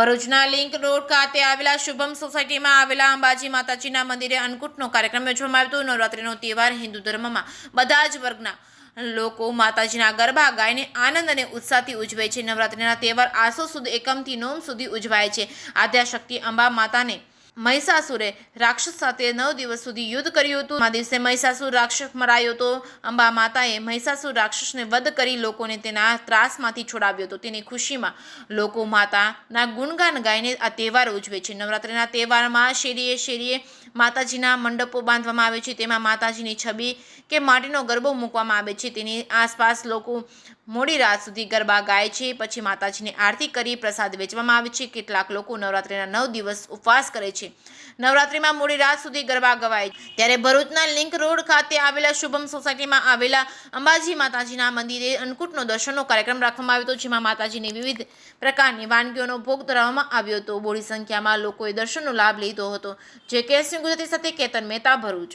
ભરૂચના link road ખાતે આવેલા શુભમ સોસાયટીમાં આવેલા અંબાજી માતાજીના મંદિરે અન્નકૂટનો કાર્યક્રમ યોજવામાં આવ્યો હતો। નવરાત્રિનો તહેવાર હિન્દુ ધર્મમાં બધા જ વર્ગના લોકો માતાજીના ગરબા ગાઈને આનંદ અને ઉત્સાહથી ઉજવે છે। નવરાત્રિના તહેવાર આસો સુદ એકમથી નોમ સુધી ઉજવાય છે। આદ્યાશક્તિ અંબા માતાને મહિષાસુરે રાક્ષસ સાથે 9 દિવસ સુધી યુદ્ધ કર્યું હતું। આ દિવસે મહિષાસુર રાક્ષસ મરાયો હતો। અંબા માતાએ મહિષાસુર રાક્ષસને વધ કરી લોકોને તેના ત્રાસમાંથી છોડાવ્યો હતો। તેની ખુશીમાં લોકો માતાના ગુણગાન ગાઈને આ તહેવાર ઉજવે છે। નવરાત્રિના તહેવારમાં શેરીએ શેરીએ માતાજીના મંડપો બાંધવામાં આવે છે। તેમાં માતાજીની છબી કે માટીનો ગરબો મૂકવામાં આવે છે। તેની આસપાસ લોકો મોડી રાત સુધી ગરબા ગાય છે। પછી માતાજીની આરતી કરી પ્રસાદ વેચવામાં આવે છે। કેટલાક લોકો નવરાત્રિના 9 દિવસ ઉપવાસ કરે છે। નવરાત્રિમાં મોડી રાત સુધી ગરબા ગવાય ત્યારે ભરૂચના લિંક રોડ ખાતે આવેલા શુભમ સોસાયટીમાં આવેલા અંબાજી માતાજીના મંદિરે અન્નકૂટનો દર્શનનો કાર્યક્રમ રાખવામાં આવ્યો હતો। જેમાં માતાજીની વિવિધ પ્રકારની વાનગીઓનો ભોગ ધરાવવામાં આવ્યો હતો। બોડી સંખ્યામાં લોકોએ દર્શનનો લાભ લીધો હતો। જે કેસની ગુજરાતી સાથે કેતન મહેતા, ભરૂચ।